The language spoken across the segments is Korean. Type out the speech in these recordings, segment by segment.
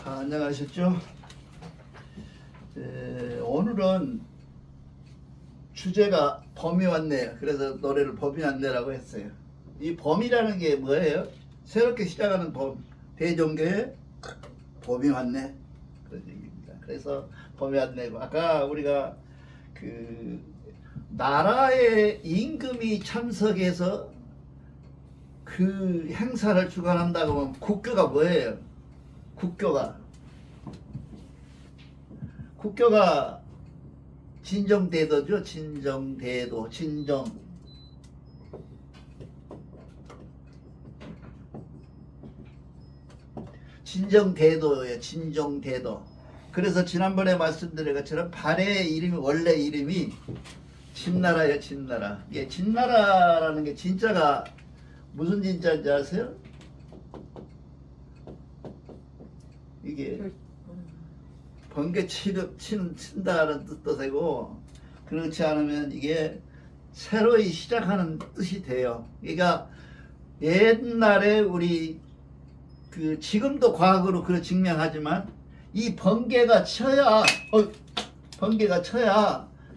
안녕하셨죠? 오늘은 주제가 범이 왔네요. 그래서 노래를 범이 왔네라고 했어요. 이 범이라는 게 뭐예요? 새롭게 시작하는 범, 대종교의 범이 왔네 그런 얘기입니다. 그래서 범이 왔네고, 아까 우리가 그 나라의 임금이 참석해서 그 행사를 주관한다고 하면 국교가 뭐예요? 국교가 진정대도죠. 진정대도, 진정대도예요. 진정대도. 그래서 지난번에 말씀드린 것처럼 발해의 이름이, 원래 이름이 진나라예요. 진나라. 이게 진나라라는 게 진짜가 무슨 진짜인지 아세요? 이게 번개 친다는 뜻도 되고, 그렇지 않으면 이게 새로이 시작하는 뜻이 돼요. 그러니까 옛날에 우리 지금도 과거로 그걸 증명하지만 이 번개가 쳐야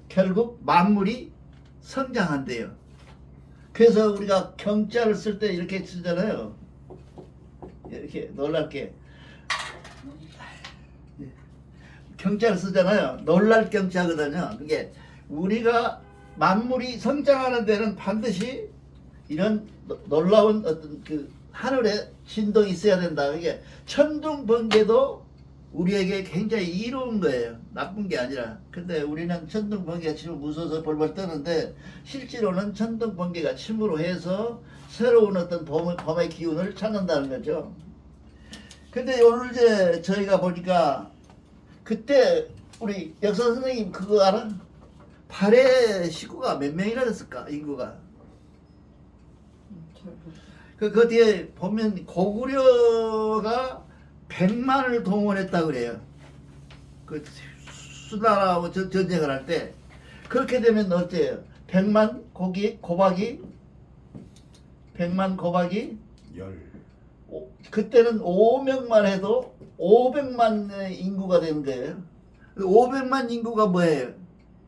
결국 만물이 성장한대요. 그래서 우리가 경자를 쓸 때 이렇게 쓰잖아요. 이렇게 놀랍게 경자를 쓰잖아요. 놀랄 경자거든요. 그게 우리가 만물이 성장하는 데는 반드시 이런 놀라운 어떤 그 하늘에 진동이 있어야 된다. 이게 천둥 번개도 우리에게 굉장히 이로운 거예요. 나쁜 게 아니라. 근데 우리는 천둥 번개가 치면 무서워서 벌벌 떠는데, 실제로는 천둥 번개가 침으로 해서 새로운 어떤 범의 기운을 찾는다는 거죠. 근데 오늘 이제 저희가 보니까, 그때 우리 역사 선생님 그거 알아? 발해 식구가 몇 명이나 됐을까? 인구가. 그 뒤에 보면 고구려가 100만을 동원했다 그래요. 그 수나라하고 전쟁을 할 때. 그렇게 되면 어때요? 100만 고박이 100만 고박이 그때는 5명만 해도 500만의 인구가 된 거예요. 500만 인구가 뭐예요?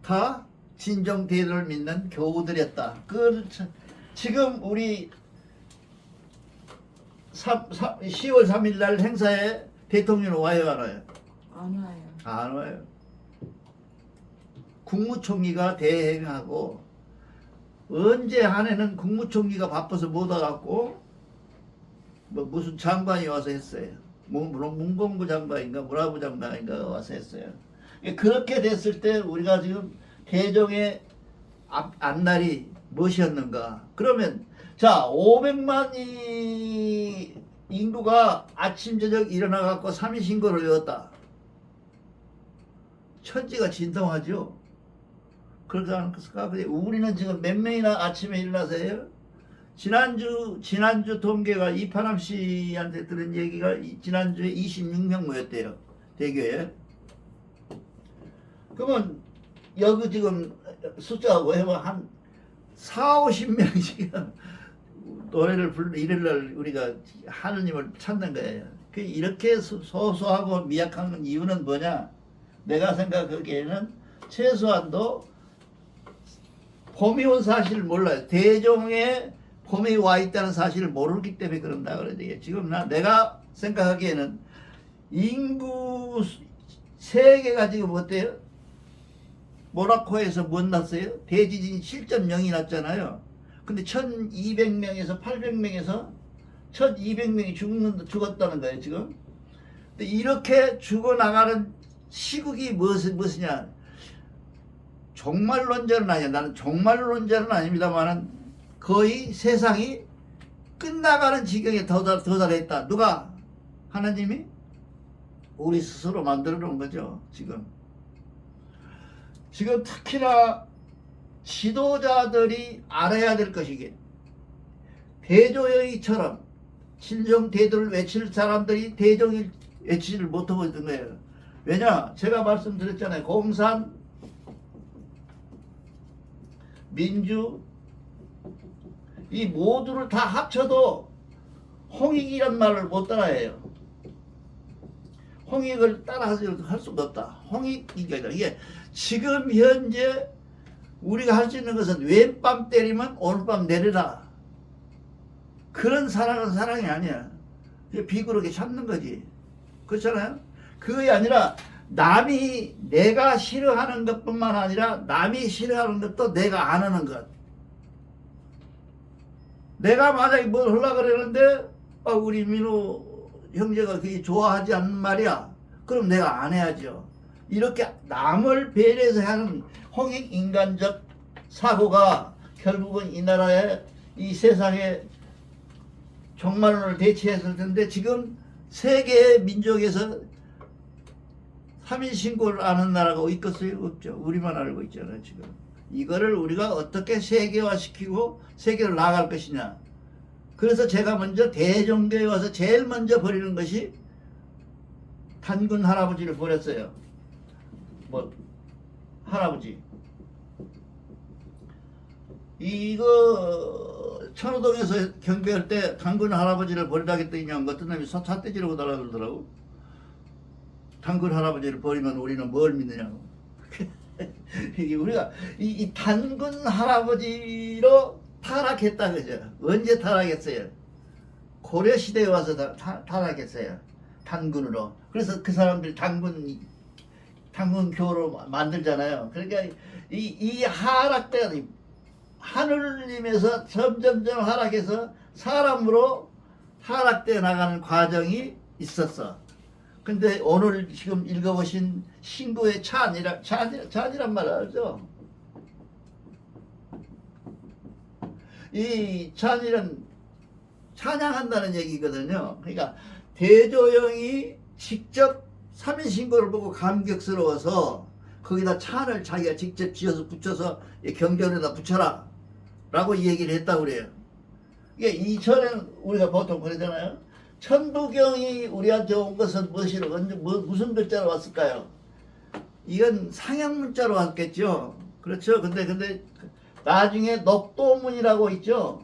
다 진정대도를 믿는 교우들이었다. 지금 우리 10월 3일 날 행사에 대통령 와요, 안 와요? 안 와요. 안 와요. 국무총리가 대행하고, 언제 한 해는 국무총리가 바빠서 못 와갖고 무슨 장관이 와서 했어요. 문공부 장관인가 문화부 장관인가 와서 했어요. 그렇게 됐을 때 우리가 지금 대종의 앞날이 무엇이었는가? 그러면 자, 500만이 인구가 아침 저녁 일어나 갖고 삼위신고를 외웠다. 천지가 진동하죠. 그렇지 않습니까? 우리는 지금 몇 명이나 아침에 일어나서 해요? 지난주 통계가 이파람 씨한테 들은 얘기가 지난주에 26명 모였대요. 대교에. 그러면 여기 지금 숫자하고 해봐 한 4, 50명씩 노래를 부르는 일요일날 우리가 하느님을 찾는 거예요. 이렇게 소소하고 미약한 이유는 뭐냐? 내가 생각하기에는 최소한도 범이 온 사실을 몰라요. 대종의 범이 와 있다는 사실을 모르기 때문에 그런다 그러지. 지금 내가 생각하기에는 인구 세계가 지금 어때요? 모나코에서 못 났어요? 대지진이 7.0이 났잖아요. 근데 1200명에서 800명에서 1200명이 죽었다는 거예요, 지금. 근데 이렇게 죽어나가는 시국이 무엇이냐? 종말론자는 아니야. 나는 종말론자는 아닙니다만은 거의 세상이 끝나가는 지경에 도달했다. 누가? 하나님이? 우리 스스로 만들어 놓은 거죠, 지금. 지금 특히나 지도자들이 알아야 될 것이게, 대조영이처럼 진정대도를 외칠 사람들이 대종을 외치지를 못하고 있는 거예요. 왜냐? 제가 말씀드렸잖아요. 공산, 민주, 이 모두를 다 합쳐도 홍익이란 말을 못 따라해요. 홍익을 따라서 할 수가 없다. 홍익이 아니라 이게 지금 현재 우리가 할 수 있는 것은 왼밤 때리면 오늘 밤 내려라. 그런 사랑은 사랑이 아니야. 비굴하게 참는 거지. 그렇잖아요? 그게 아니라 남이 내가 싫어하는 것뿐만 아니라 남이 싫어하는 것도 내가 안 하는 것. 내가 만약에 뭘 하려고 그러는데 우리 민호 형제가 그게 좋아하지 않는 말이야. 그럼 내가 안 해야죠. 이렇게 남을 배려해서 하는 홍익 인간적 사고가 결국은 이 나라의 이 세상에 종말론을 대체했을 텐데 지금 세계의 민족에서 3일 신고를 아는 나라가 있겠어요? 없죠. 우리만 알고 있잖아요 지금. 이거를 우리가 어떻게 세계화시키고 세계로 나갈 것이냐. 그래서 제가 먼저 대종교에 와서 제일 먼저 버리는 것이 단군 할아버지를 버렸어요. 뭐 할아버지 이거 천호동에서 경배할 때 단군 할아버지를 버리라고 했더니 어떤 놈이 삿대질하고 달라 그러더라고. 단군 할아버지를 버리면 우리는 뭘 믿느냐고. 이게 우리가 이 단군 할아버지로 타락했다 그죠. 언제 타락했어요? 고려 시대에 와서 타락했어요. 단군으로. 그래서 그 사람들이 단군교로 만들잖아요. 그러니까 이 하락대가 하늘님에서 점점점 하락해서 사람으로 하락되어 나가는 과정이 있었어. 근데 오늘 지금 읽어보신 신구의 찬이란 말 알죠? 이 찬이란 찬양한다는 얘기거든요. 그러니까 대조영이 직접 3일 신고를 보고 감격스러워서 거기다 찬을 자기가 직접 지어서 붙여서 경전에다 붙여라 라고 얘기를 했다고 그래요. 이게 이전에는 우리가 보통 그러잖아요. 천부경이 우리한테 온 것은 무슨 글자로 왔을까요? 이건 상향문자로 왔겠죠. 그렇죠. 근데 나중에 녹도문이라고 있죠.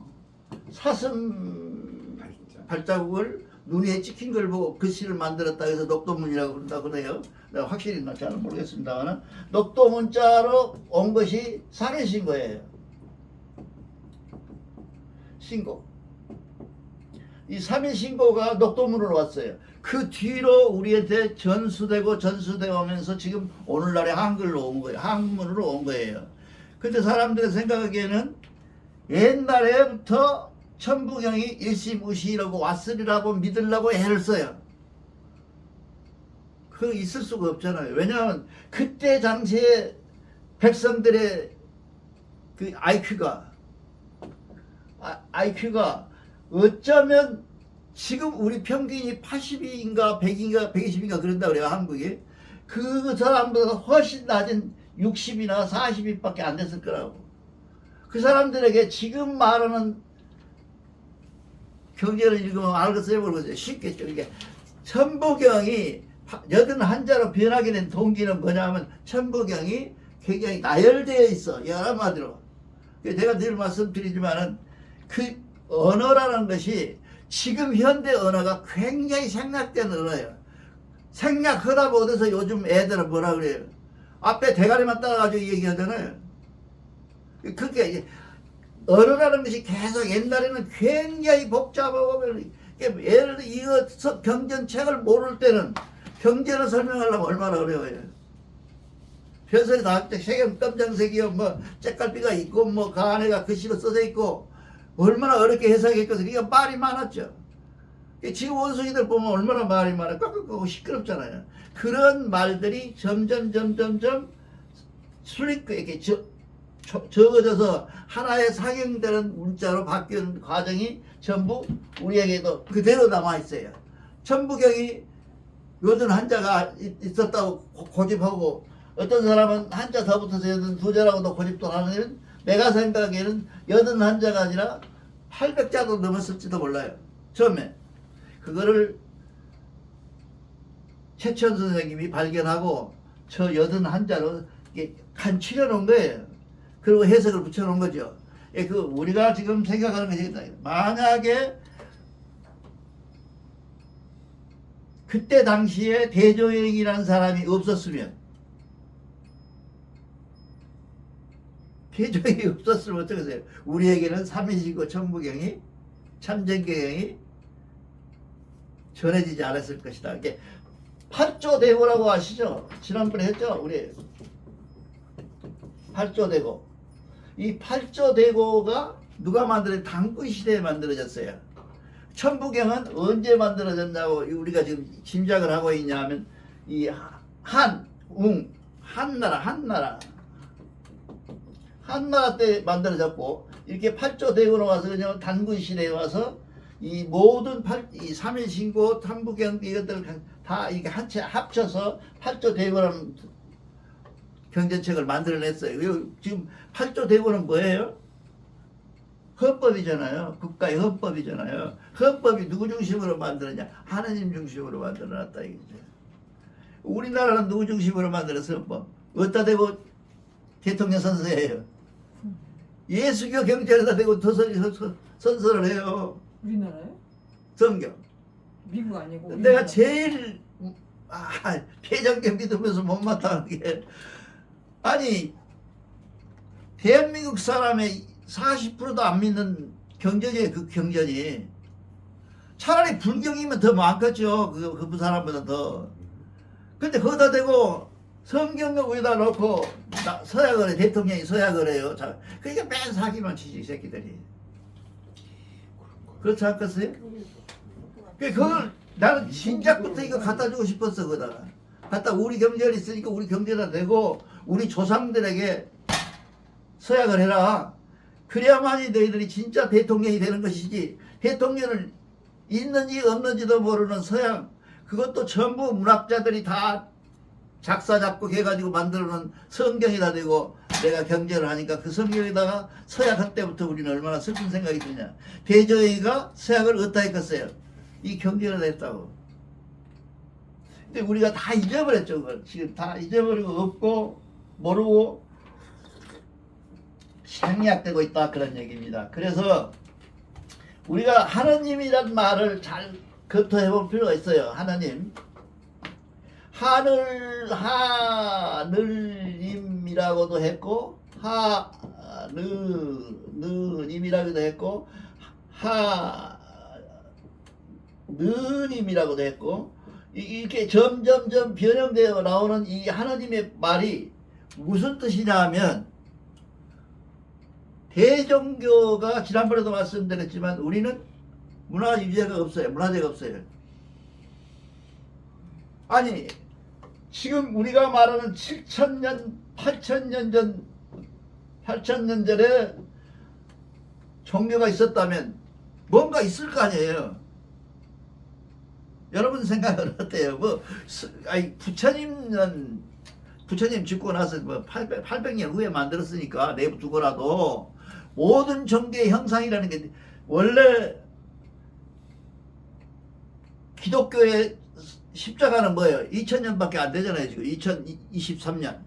사슴 발자국을 눈에 찍힌 걸 보고 글씨를 만들었다 해서 녹도문이라고 그런다고 그래요. 내가 확실히 잘 모르겠습니다만 녹도문자로 온 것이 상해신고예요. 신고. 이 3일 신고가 녹도문으로 왔어요. 그 뒤로 우리한테 전수되고 오면서 지금 오늘날의 한글로 온 거예요. 한문으로 온 거예요. 근데 사람들이 생각하기에는 옛날에부터 천부경이 일시무시라고 왔으리라고 믿으려고 애를 써요. 그거 있을 수가 없잖아요. 왜냐하면 그때 당시에 백성들의 그 IQ가 어쩌면 지금 우리 평균이 80인가 100인가 120인가 그런다 그래요. 한국이. 그 사람보다 훨씬 낮은 60이나 40인밖에 안 됐을 거라고. 그 사람들에게 지금 말하는 경제를 읽으면 알겠어요? 모르겠어요? 쉽겠죠. 이게 천부경이 81자로 변하게 된 동기는 뭐냐면 천부경이 굉장히 나열되어 있어. 여러 마디로. 제가 늘 말씀드리지만은 그 언어라는 것이 지금 현대 언어가 굉장히 생략된 언어예요. 생략하다 못해서 요즘 애들은 뭐라 그래요? 앞에 대가리만 따라가지고 얘기하잖아요. 그게 언어라는 것이 계속 옛날에는 굉장히 복잡하고 예를 들어 이거 경전책을 모를 때는 경전을 설명하려면 얼마나 어려워요. 별소리 다 할 때 색은 검정색이요 뭐 째깔비가 있고 뭐 그 안에가 글씨로 써져 있고 얼마나 어렵게 해석했겠어요. 이게 말이 많았죠. 지금 원숭이들 보면 얼마나 말이 많아요. 꽉꽉하고 시끄럽잖아요. 그런 말들이 점점 이렇게 적어져서 하나의 상형되는 문자로 바뀌는 과정이 전부 우리에게도 그대로 남아있어요. 천부경이 요즘 한자가 있었다고 고집하고 어떤 사람은 한자 더 붙어서 여든 두자라고도 고집도 하는 내가 생각하기에는 여든 한자가 아니라 800자도 넘었을지도 몰라요. 처음에 그거를 최천 선생님이 발견하고 저 여든 한자로 간추려 놓은 거예요. 그리고 해석을 붙여 놓은 거죠. 그 우리가 지금 생각하는 것이 만약에 그때 당시에 대조영이라는 사람이 없었으면, 대조영이 없었으면 어떡하세요? 우리에게는 삼위신고 천부경이, 참전경이 전해지지 않았을 것이다. 이게 팔조대고라고 아시죠? 지난번에 했죠? 우리 팔조대고. 이 팔조대고가 누가 만들어진? 당군시대에 만들어졌어요. 천부경은 언제 만들어졌냐고 우리가 지금 짐작을 하고 있냐 하면 이 한나라 때 만들어졌고, 이렇게 팔조대고로 와서 그냥 단군시대에 와서 이 모든 이 삼일신고, 천부경 이것들 다 이게 한 채 합쳐서 팔조대고라는 경전책을 만들어냈어요. 지금 팔조대고는 뭐예요? 헌법이잖아요. 국가의 헌법이잖아요. 헌법이 누구 중심으로 만들었냐? 하나님 중심으로 만들어놨다 이거죠. 우리나라는 누구 중심으로 만들었어? 헌법? 어디다 대고 대통령 선서해요? 예수교 경찰에다 대고 선서를 해요. 우리나라요? 성경. 미국 아니고 내가 우리나라. 제일 폐장경 믿으면서 못마땅한 게, 아니 대한민국 사람의 40%도 안 믿는 경전이에요. 그 경전이 차라리 불경이면 더 많겠죠. 그 사람보다 더. 근데 거기다 대고 성경을 위에다 놓고 서약을 해. 대통령이 서약을 해요. 자, 그러니까 맨 사기만 치지 이 새끼들이. 그렇지 않겠어요? 그걸 나는 진작부터 이거 갖다 주고 싶었어. 거기다가 갖다 우리 경전이 있으니까 우리 경전에다 대고 우리 조상들에게 서약을 해라. 그래야만이 너희들이 진짜 대통령이 되는 것이지. 대통령을 있는지 없는지도 모르는 서양, 그것도 전부 문학자들이 다 작사 작곡해가지고 만들어놓은 성경이다 대고 내가 경전을 하니까 그 성경에다가 서약할 때부터 우리는 얼마나 슬픈 생각이 드냐. 대조영이가 서약을 어디다 했겠어요? 이 경전에다 했다고. 근데 우리가 다 잊어버렸죠. 그걸 지금 다 잊어버리고 없고 모르고 생략되고 있다, 그런 얘기입니다. 그래서 우리가 하느님이란 말을 잘 검토해 볼 필요가 있어요. 하느님, 하늘님이라고도 했고 하느님이라고도 했고 하느님이라고도 했고, 이렇게 점점점 변형되어 나오는 이 하나님의 말이 무슨 뜻이냐 하면, 대종교가 지난번에도 말씀드렸지만 우리는 문화유재가 없어요. 문화재가 없어요. 아니 지금 우리가 말하는 7,000년, 8,000년 전에 종교가 있었다면 뭔가 있을 거 아니에요. 여러분 생각은 어때요? 부처님 죽고 나서 800년 후에 만들었으니까 내두고라도 모든 종교의 형상이라는 게, 원래 기독교의 십자가는 뭐예요? 2000년밖에 안 되잖아요. 지금 2023년.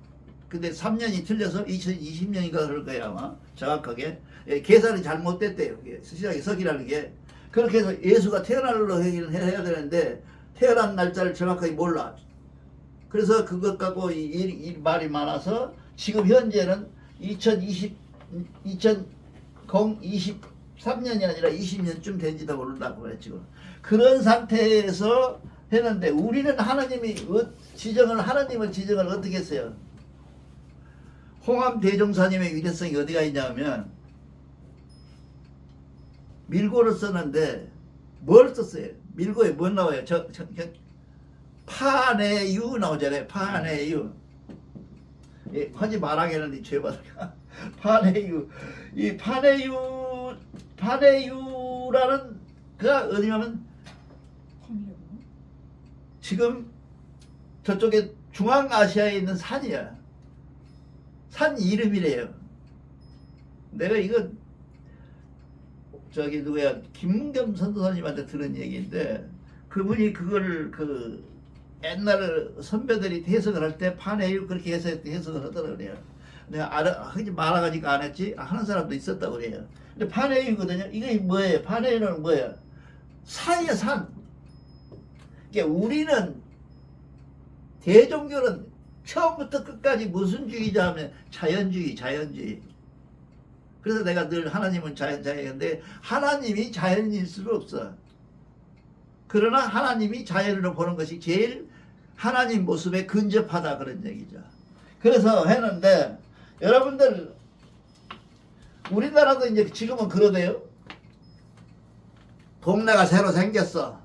근데 3년이 틀려서 2020년인가 그럴 거예요 아마. 정확하게 계산이 잘못됐대요. 시작의 석이라는 게. 그렇게 해서 예수가 태어날로 해야 되는데 태어난 날짜를 정확하게 몰라. 그래서 그것 갖고 이 말이 많아서 지금 현재는 2023년이 아니라 20년쯤 된지도 모른다고 그래 지금. 그런 상태에서 했는데 우리는 하나님을 지정을 어떻게 했어요? 홍암 대종사님의 위대성이 어디가 있냐면 밀고를 썼는데 뭘 썼어요? 밀고에 뭐 나와요? 파내유 나오잖아요. 파내유. 예, 하지 말하겠는데 죄받을까? 파내유. 이 파내유라는 그가 어디냐면 지금 저쪽에 중앙아시아에 있는 산이야. 산 이름이래요. 내가 이거 누구야, 김문겸 선도사님한테 들은 얘기인데, 그분이 그걸 옛날 선배들이 해석을 할 때 파내유 그렇게 해석을 하더라고요. 그래요. 내가 하지 말아가지고 안 했지, 하는 사람도 있었다고 그래요. 근데 파내유거든요. 이게 뭐예요? 파내유는 뭐예요? 산이야, 산. 그러니까 우리는 대종교는 처음부터 끝까지 무슨 주의자 하면 자연주의. 그래서 내가 늘 하나님은 자연인데 하나님이 자연일 수는 없어. 그러나 하나님이 자연으로 보는 것이 제일 하나님 모습에 근접하다 그런 얘기죠. 그래서 했는데 여러분들 우리나라도 이제 지금은 그러대요. 동네가 새로 생겼어.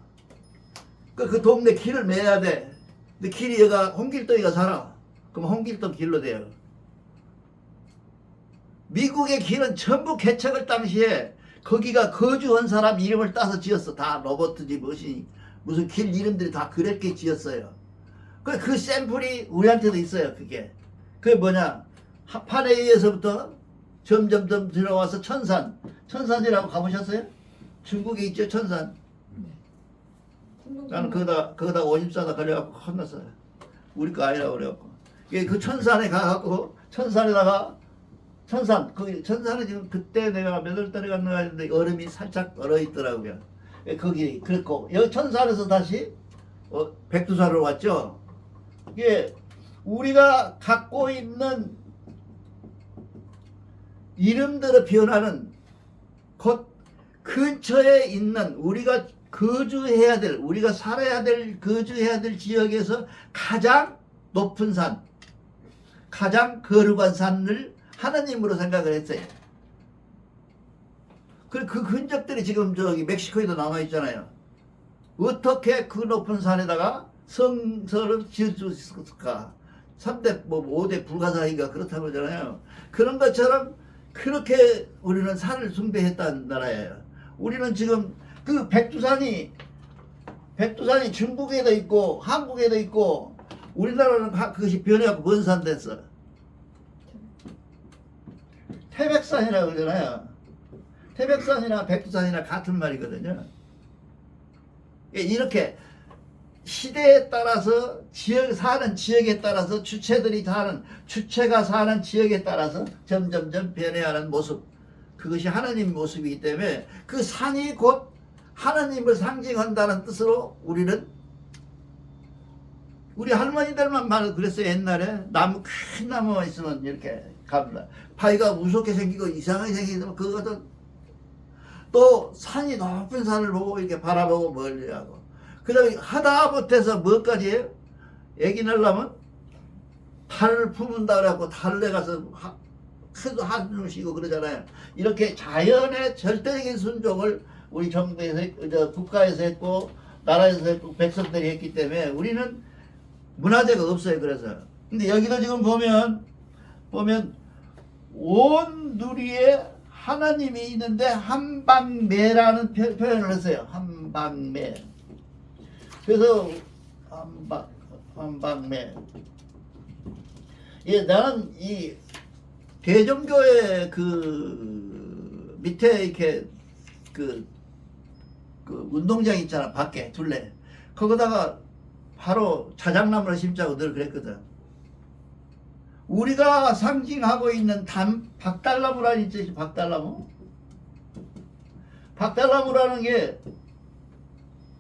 그 동네 길을 매야 돼. 근데 길이 여가 홍길동이가 살아. 그럼 홍길동 길로 돼요. 미국의 길은 전부 개척을 당시에 거기가 거주한 사람 이름을 따서 지었어. 다 로버트지 무슨 길 이름들이 다 그렇게 지었어요. 그 샘플이 우리한테도 있어요. 그게 뭐냐, 파네이에서부터 점점점 들어와서 천산이라고 가보셨어요? 중국에 있죠, 천산. 나는 거기다 54다 걸려갖고 혼났어요. 우리 거 아니라고 그래갖고. 그 천산에 가갖고 천산에 지금 그때 내가 몇 월 달에 갔나 했는데 얼음이 살짝 얼어있더라고요. 거기 그랬고 여기 천산에서 다시 백두산으로 왔죠. 이게 우리가 갖고 있는 이름대로 변하는 곧 근처에 있는 우리가 우리가 살아야 될 거주해야 될 지역에서 가장 높은 산, 가장 거룩한 산을 하나님으로 생각을 했어요. 그 흔적들이 지금 저기 멕시코에도 남아 있잖아요. 어떻게 그 높은 산에다가 성서를 지을 수 있을까? 3대 5대 불가사의가 그렇다고 그러잖아요. 그런 것처럼 그렇게 우리는 산을 숭배했다는 나라예요. 우리는 지금 그 백두산이 중국에도 있고 한국에도 있고 우리나라는 그것이 변해갖고 먼 산 됐어. 태백산이라고 그러잖아요. 태백산이나 백두산이나 같은 말이거든요. 이렇게 시대에 따라서 사는 지역에 따라서 주체가 사는 지역에 따라서 점점점 변해가는 모습, 그것이 하나님 모습이기 때문에 그 산이 곧 하나님을 상징한다는 뜻으로 우리 할머니들만 말을 그랬어요. 옛날에 큰 나무가 있으면 이렇게 갑니다. 파이가 무섭게 생기고 이상하게 생기면 그거는 또 산이 높은 산을 보고 이렇게 바라보고 멀리하고, 그 다음에 하다못해서 뭐까지 해요? 애기 낳으려면 탈을 품은다 그래갖고 탈에 가서 한숨 쉬고 그러잖아요. 이렇게 자연의 절대적인 순종을 우리 정부에서, 국가에서 했고 나라에서 했고 백성들이 했기 때문에 우리는 문화재가 없어요. 그래서 근데 여기도 지금 보면 온 누리에 하나님이 있는데 한방매라는 표현을 했어요. 한방매. 그래서 한방매. 예, 나는 이 대종교의 그 밑에 이렇게 그 운동장 있잖아, 밖에 둘레. 거기다가 바로 자작나무를 심자고 늘 그랬거든. 우리가 상징하고 있는 박달나무라는 있지, 박달나무. 박달나무라는 게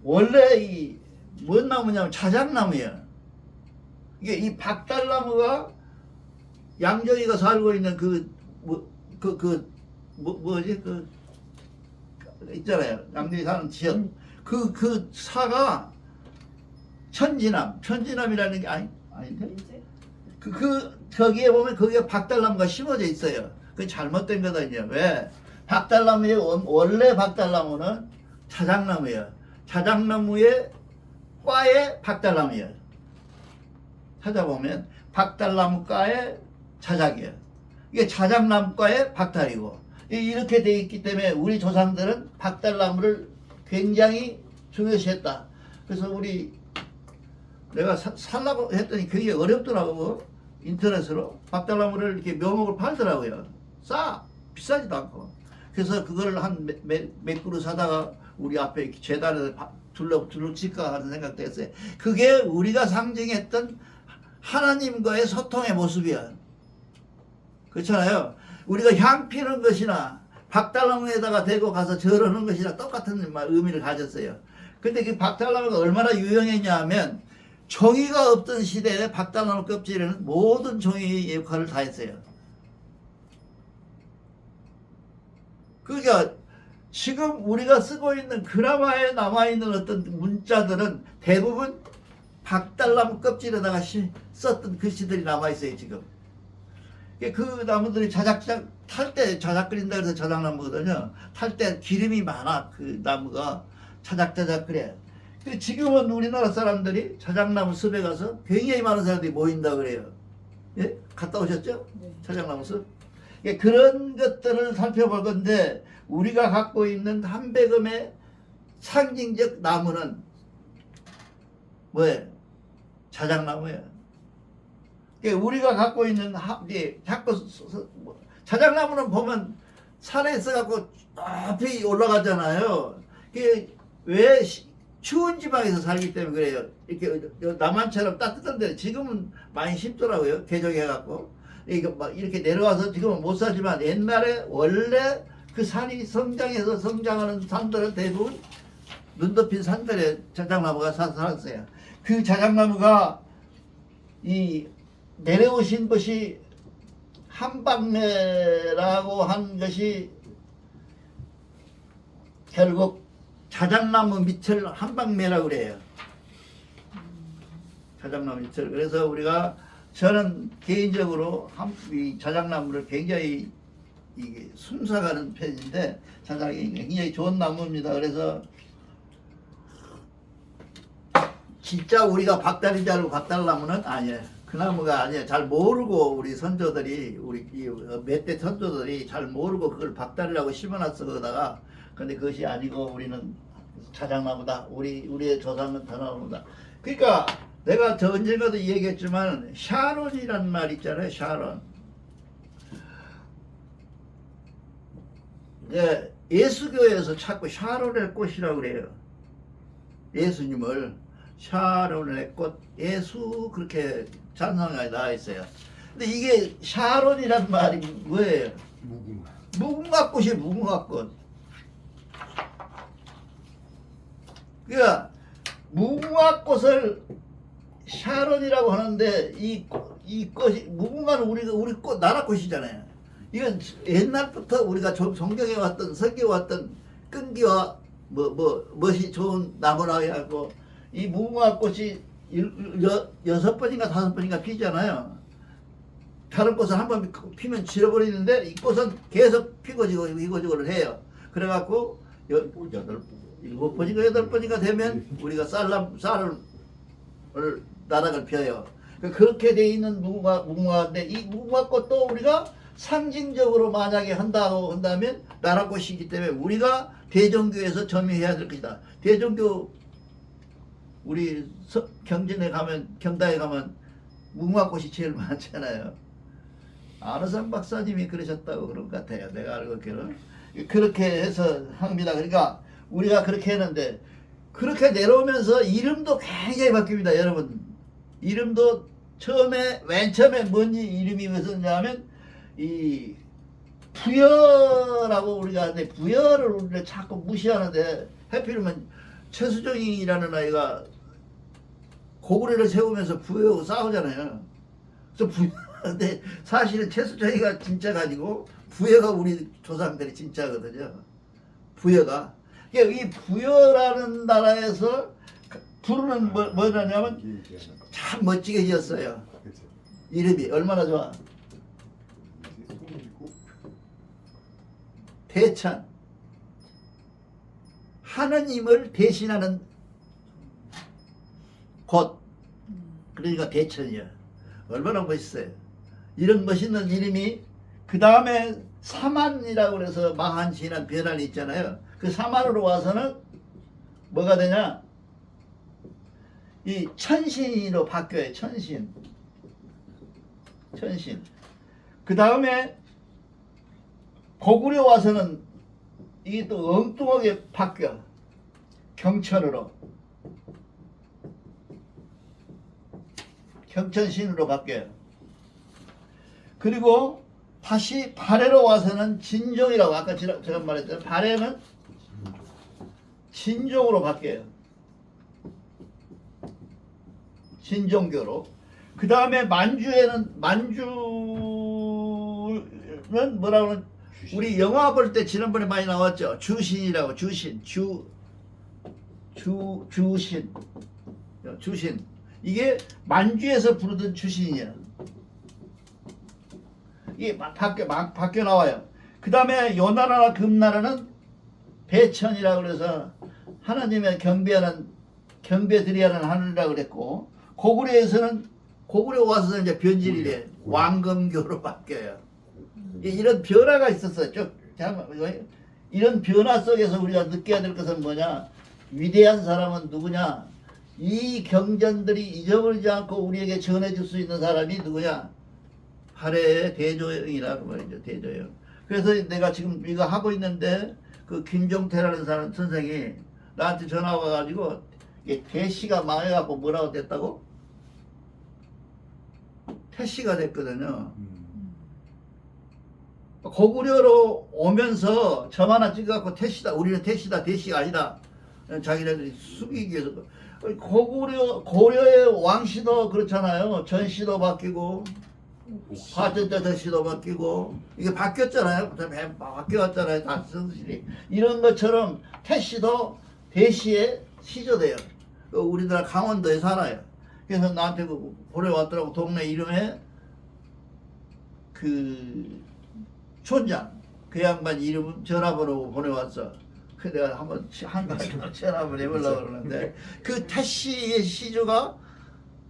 원래 뭔 나무냐면 자작나무야. 이게 이 박달나무가 양정이가 살고 있는 뭐지 있잖아요. 양정이 사는 지역. 그 사가 천지남이라는 게 아닌데? 거기에 보면 거기에 박달나무가 심어져 있어요. 그게 잘못된 거거든요. 왜? 원래 박달나무는 자작나무예요. 자작나무의 과의 박달나무예요. 찾아보면 박달나무과의 자작이에요. 이게 자작나무과의 박달이고, 이렇게 되어 있기 때문에 우리 조상들은 박달나무를 굉장히 중요시했다. 그래서 내가 살라고 했더니 굉장히 어렵더라고. 인터넷으로 박달나무를 이렇게 묘목을 팔더라고요. 비싸지도 않고. 그래서 그거를 한 몇 그루 사다가 우리 앞에 재단에 둘러칠까 하는 생각도 했어요. 그게 우리가 상징했던 하나님과의 소통의 모습이야. 그렇잖아요. 우리가 향 피는 것이나 박달나무에다가 대고 가서 절하는 것이나 똑같은 의미를 가졌어요. 근데 그 박달나무가 얼마나 유용했냐 하면 종이가 없던 시대에 박달나무 껍질에는 모든 종이의 역할을 다 했어요. 그러니까 지금 우리가 쓰고 있는 그나마에 남아있는 어떤 문자들은 대부분 박달나무 껍질에다가 썼던 글씨들이 남아있어요 지금. 그 나무들이 자작자작 탈 때 자작 끓인다 그래서 자작나무거든요. 탈 때 기름이 많아. 그 나무가 자작자작 그래. 근데 지금은 우리나라 사람들이 자작나무 숲에 가서 굉장히 많은 사람들이 모인다 그래요. 예? 갔다 오셨죠? 네. 자작나무 숲? 예, 그런 것들을 살펴볼 건데 우리가 갖고 있는 한백음의 상징적 나무는 뭐예요? 자작나무예요. 우리가 갖고 있는 자꾸 자작나무는 보면 산에 있어갖고 높이 올라가잖아요. 왜 추운 지방에서 살기 때문에 그래요. 이렇게 남한처럼 따뜻한 데 지금은 많이 쉽더라고요. 개종해갖고 이거 막 이렇게 내려와서 지금은 못 살지만 옛날에 원래 그 산이 성장하는 산들은 대부분 눈 덮인 산들에 자작나무가 살았어요. 그 자작나무가 이 내려오신 것이 한방매라고 한 것이 결국 자작나무 밑을 한방매라고 그래요. 자작나무 밑을. 그래서 우리가 저는 개인적으로 이 자작나무를 굉장히 이게 숨사가는 편인데 자작이 굉장히 좋은 나무입니다. 그래서 진짜 우리가 박달인 줄 알고 박달나무는 아니에요. 그 나무가 아니에요. 잘 모르고 우리 선조들이 우리 몇 대 선조들이 잘 모르고 그걸 박달이라고 심어놨어 거기다가. 근데 그것이 아니고 우리는 자작나무다. 우리의 조상은 다나무다. 그러니까 내가 저 언젠가도 얘기했지만 샤론이라는 말 있잖아요. 샤론. 네, 예수교에서 자꾸 샤론의 꽃이라고 그래요. 예수님을 샤론의 꽃, 예수 그렇게 찬송가에 나와 있어요. 근데 이게 샤론이란 말이 뭐예요? 무궁화. 무궁화꽃이 무궁화꽃. 그러니까 무궁화꽃을 샤론이라고 하는데 이 꽃이 무궁화는 우리 꽃 나라꽃이잖아요. 이건 옛날부터 우리가 성경에 왔던 성경에 왔던 끈기와 멋이 좋은 나무라 해갖고 이 무궁화꽃이 6번인가 5번인가 피잖아요. 다른 꽃은 한 번 피면 질어버리는데 이 꽃은 계속 피고지고 피고지고를 해요. 그래갖고 7번인가 8번인가 되면 우리가 쌀을 나락을 펴요. 그렇게 돼 있는 무궁화인데 이 무궁화꽃도 우리가 상징적으로 만약에 한다고 한다면 나라꽃이기 때문에 우리가 대종교에서 점유해야 될 것이다. 대종교 우리 경전에 가면 경다에 가면 무궁화꽃이 제일 많잖아요. 안호상 박사님이 그러셨다고 그런 것 같아요. 내가 알고 있기로는 그렇게 해서 합니다. 그러니까 우리가 그렇게 했는데 그렇게 내려오면서 이름도 굉장히 바뀝니다. 여러분 이름도 맨 처음에 뭔 이름이 있었냐면 이 부여라고 우리가 하는데 부여를 우리가 자꾸 무시하는데 하필이면 최수정이라는 아이가 고구려를 세우면서 부여하고 싸우잖아요. 그래서 근데 사실은 최수정이가 진짜가 아니고 부여가 우리 조상들이 진짜거든요. 부여가. 이 부여라는 나라에서 부르는 뭐냐면 참 멋지게 지었어요. 이름이 얼마나 좋아. 대천. 하느님을 대신하는 곳. 그러니까 대천이야. 얼마나 멋있어요. 이런 멋있는 이름이 그 다음에 사만이라고 그래서 마한신한 변환이 있잖아요. 그 사만으로 와서는 뭐가 되냐? 이 천신으로 바뀌어요. 천신. 그 다음에 고구려 와서는 이게 또 엉뚱하게 바뀌어. 경천으로. 경천신으로 바뀌어요. 그리고 다시 발해로 와서는 진종이라고 아까 제가 말했잖아요. 발해는 진종으로 바뀌어요. 신종교로. 그 다음에 만주는 뭐라 그러는, 우리 영화 볼 때 지난번에 많이 나왔죠. 주신이라고. 주신. 주신. 이게 만주에서 부르던 주신이야. 이게 막 바뀌어 나와요. 그 다음에 요나라나 금나라는 배천이라고 그래서 하나님의 경배드려야 하는 하늘이라고 그랬고, 고구려에서는, 고구려 와서 이제 변질이래. 왕검교로 바뀌어요. 이런 변화가 있었어요. 이런 변화 속에서 우리가 느껴야 될 것은 뭐냐? 위대한 사람은 누구냐? 이 경전들이 잊어버리지 않고 우리에게 전해줄 수 있는 사람이 누구냐? 발해의 대조영이라고 말이죠. 대조영. 그래서 내가 지금 이거 하고 있는데, 그 김종태라는 사람 선생이 나한테 전화 와가지고, 대시가 망해갖고 뭐라고 됐다고? 태시가 됐거든요. 고구려로 오면서 점 하나 찍어갖고 태시다, 우리는 태시다, 대시가 아니다, 자기네들이 숙이기 위해서. 고려의 왕씨도 그렇잖아요. 전씨도 바뀌고 화전자 전씨도 바뀌고, 이게 바뀌었잖아요. 바뀌었잖아요. 다 성실이. 이런 것처럼 태시도 대시에 시조돼요. 우리나라 강원도에 살아요. 그래서 나한테 보내왔더라고. 동네 이름에 그 촌장, 그 양반 이름 전화번호 보내왔어. 그 내가 한번 전화번호 해보려고 그러는데, 그 태시의 시조가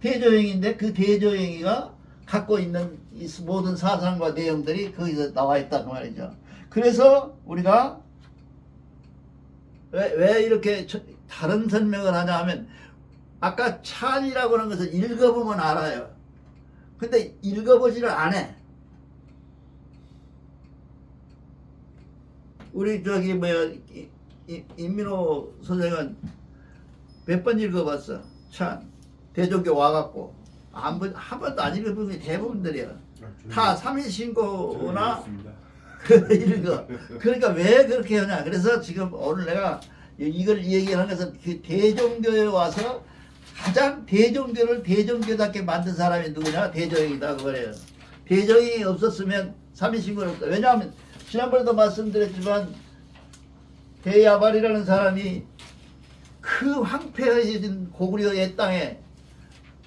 대조행인데, 그 대조행이가 갖고 있는 이 모든 사상과 내용들이 거기서 나와 있다 그 말이죠. 그래서 우리가 왜 이렇게 다른 설명을 하냐 하면, 아까 찬이라고 하는 것을 읽어보면 알아요. 근데 읽어보지를 않아. 우리 저기 임민호 선생은 몇 번 읽어봤어. 찬. 대종교 와갖고 한 번도 안 읽어본 게 대부분들이야. 다 삼일신고나 읽어. 그러니까 왜 그렇게 하냐. 그래서 지금 오늘 내가 이걸 얘기하는 것은, 그 대종교에 와서 가장 대종교를 대종교답게 만든 사람이 누구냐? 대종이다 그거예요. 대종이 없었으면 삼일신고는 없다. 왜냐하면 지난번에도 말씀드렸지만, 대야발이라는 사람이 그 황폐해진 고구려의 땅에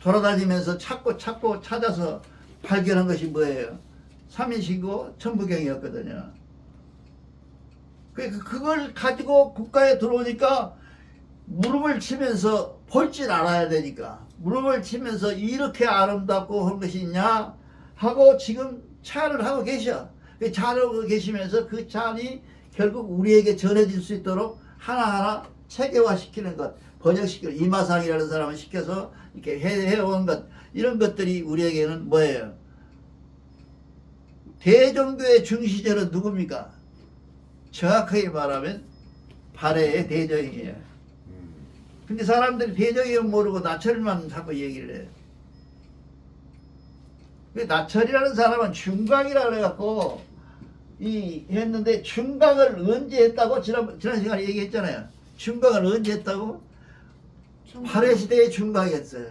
돌아다니면서 찾고 찾아서 발견한 것이 뭐예요? 삼일신고 천부경이었거든요. 그걸 가지고 국가에 들어오니까 무릎을 치면서 볼 줄 알아야 되니까, 무릎을 치면서 이렇게 아름답고 한 것이 있냐 하고 지금 찬을 하고 계셔. 찬하고 계시면서 그 찬이 결국 우리에게 전해질 수 있도록 하나하나 체계화시키는 것, 번역시키는, 이마상이라는 사람을 시켜서 이렇게 해온 것, 이런 것들이 우리에게는 뭐예요? 대종교의 중시자는 누굽니까? 정확하게 말하면 발해의 대종이에요. 근데 사람들이 대종이는 모르고 나철만 자꾸 얘기를 해요. 나철이라는 사람은 중강이라 그래갖고 했는데, 중강을 언제 했다고? 지난 시간에 얘기했잖아요. 중강을 언제 했다고? 발해 시대에 중강했어요.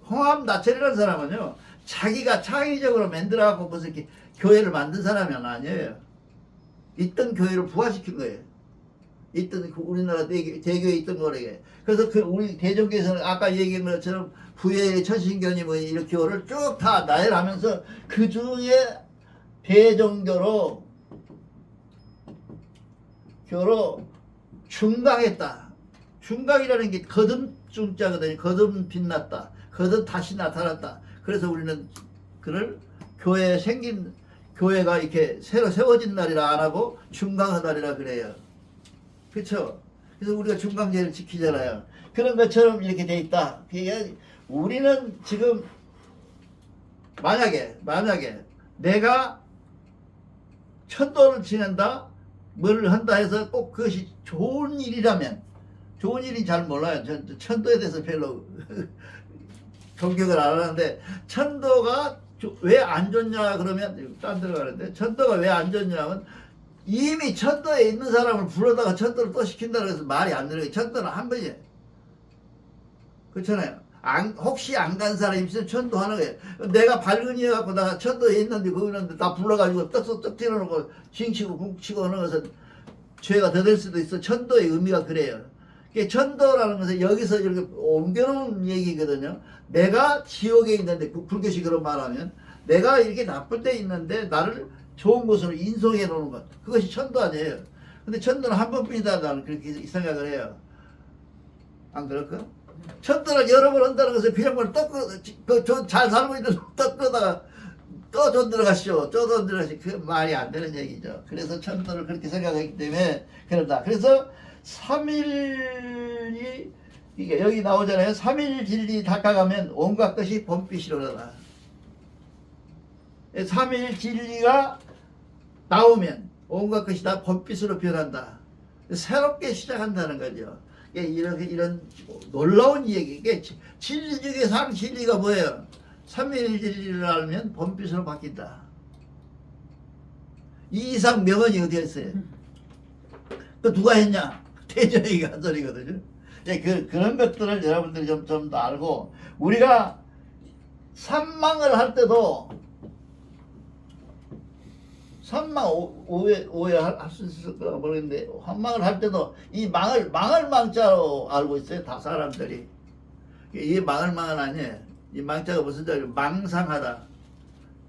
홍합 나철이라는 사람은요, 자기가 창의적으로 만들어갖고 무슨 이렇게 교회를 만든 사람이 아니에요. 있던 교회를 부활시킨 거예요. 있던 우리나라 대교에 있던 거래. 그래서 우리 대종교에서는 아까 얘기한 것처럼 부의 천신교니 뭐 이런 교를 쭉 다 나열하면서 그 중에 대종교로 중강했다. 중강이라는 게 거듭 중자거든요. 거듭 빛났다. 거듭 다시 나타났다. 그래서 우리는 그를 교회가 이렇게 새로 세워진 날이라 안 하고 중강의 날이라 그래요. 그렇죠? 그래서 우리가 중강제를 지키잖아요. 그런 것처럼 이렇게 돼 있다. 우리는 지금 만약에 내가 천도를 지낸다, 뭘 한다 해서 꼭 그것이 좋은 일이라면, 좋은 일이 잘 몰라요. 천도에 대해서 별로 존경을 안 하는데, 천도가 왜 안 좋냐 그러면 딴 데로 가는데, 천도가 왜 안 좋냐면 이미 천도에 있는 사람을 불러다가 천도를 또 시킨다고 해서 말이 안 되는 거예요. 천도는 한 번이에요. 그렇잖아요. 혹시 안 간 사람이 있으면 천도하는 거예요. 내가 발근이어 갖고 나 천도에 있는데 거기는 다 불러가지고 떡 튀어놓고 징치고 국 치고 하는 것은 죄가 더 될 수도 있어. 천도의 의미가 그래요. 이게 천도라는 것은 여기서 이렇게 옮겨놓은 얘기거든요. 내가 지옥에 있는데 불교식으로 말하면 내가 이렇게 나쁠 때 있는데 나를 좋은 곳으로 인송해 놓는 것, 그것이 천도 아니에요. 근데 천도는 한 번뿐이다, 나는 그렇게 생각을 해요. 안 그럴까? 천도를 여러 번 한다는 것은 그냥 잘 살고 있는 떡 끄다가 또 돈 들어가시오, 또 돈 들어가시오. 그 말이 안 되는 얘기죠. 그래서 천도를 그렇게 생각하기 때문에 그런다. 그래서 3일이 이게 여기 나오잖아요. 3일 진리 닦아가면 온갖 것이 봄빛이로다. 3일 진리가 나오면 온갖 것이 다 봄빛으로 변한다. 새롭게 시작한다는 거죠. 이런 놀라운 얘기. 이게 진리 중에 상 진리가 뭐예요? 3일 진리를 알면 봄빛으로 바뀐다. 이 이상 명언이 어디 있어요? 그 누가 했냐? 대전이가 한 소리거든요. 그런 것들을 여러분들이 좀 더 알고, 우리가 산망을 할 때도 산망 오해할 수 있을까 모르겠는데, 한망을 할 때도 이 망을 망자로 알고 있어요. 다 사람들이. 이게 망은 아니에요. 이 망자가 무슨 자리요? 망상하다,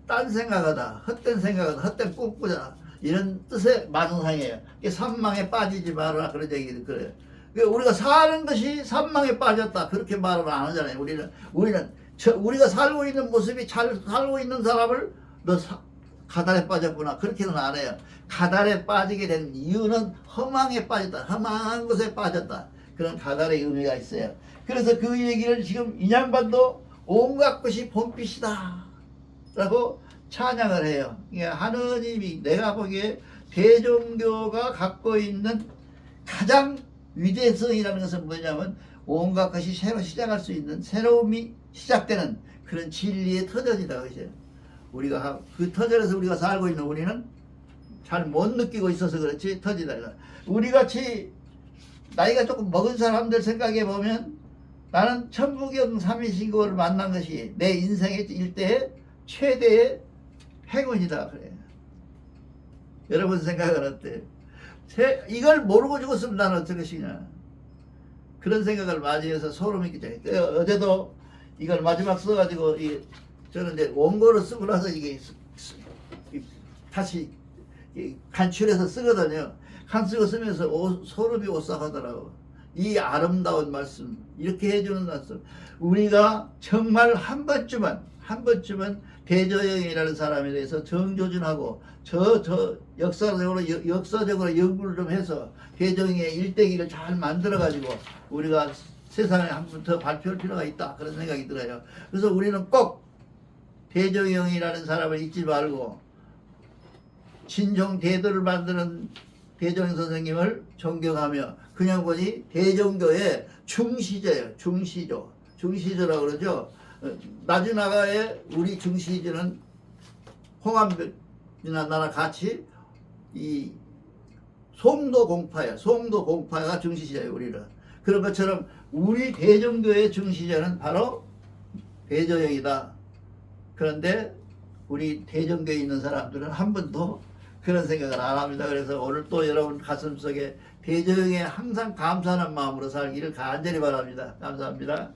딴 생각하다, 헛된 생각하다, 헛된 꿈꾸자, 이런 뜻의 망상이에요. 산망에 빠지지 마라, 그런 얘기를 그래요. 우리가 사는 것이 산망에 빠졌다, 그렇게 말을 안 하잖아요. 우리가 살고 있는 모습이 잘 살고 있는 사람을 너 가달에 빠졌구나, 그렇게는 안 해요. 가달에 빠지게 된 이유는 허망에 빠졌다, 허망한 것에 빠졌다, 그런 가달의 의미가 있어요. 그래서 그 얘기를 지금 인양반도 온갖 것이 봄빛이다 라고 찬양을 해요. 하느님이, 내가 보기에 대종교가 갖고 있는 가장 위대성이라는 것은 뭐냐면, 온갖 것이 새로 시작할 수 있는, 새로움이 시작되는 그런 진리의 터전이다, 그죠? 우리가 그 터전에서 우리가 살고 있는, 우리는 잘 못 느끼고 있어서 그렇지, 터지다. 우리 같이 나이가 조금 먹은 사람들 생각해 보면, 나는 천부경 삼위신고를 만난 것이 내 인생의 일대의 최대의 행운이다, 그래. 여러분 생각은 어때요? 이걸 모르고 죽었으면 나는 어쩔 것이냐, 그런 생각을 많이 해서 소름이 끼쳐요. 어제도 이걸 마지막 써가지고, 저는 이제 원고를 쓰고 나서 이게 다시 간추려서 쓰거든요. 간 쓰고 쓰면서 소름이 오싹하더라고. 이 아름다운 말씀, 이렇게 해주는 말씀, 우리가 정말 한 번쯤은 대저영이라는 사람에 대해서 정조준하고 역사적으로 연구를 좀 해서 대저영의 일대기를 잘 만들어가지고 우리가 세상에 한 번 더 발표할 필요가 있다, 그런 생각이 들어요. 그래서 우리는 꼭 대저영이라는 사람을 잊지 말고, 진종대도를 만드는 대종영 선생님을 존경하며, 그냥 보니 대종교의 중시제예요. 중시조라고 그러죠. 나주나가의 우리 중시제는 홍암이나 나랑 같이 이 송도공파예요. 송도공파가 중시제예요, 우리는. 그런 것처럼 우리 대종교의 중시제는 바로 대저영이다. 그런데 우리 대종교에 있는 사람들은 한 번도 그런 생각을 안 합니다. 그래서 오늘 또 여러분 가슴속에 대저영에 항상 감사하는 마음으로 살기를 간절히 바랍니다. 감사합니다.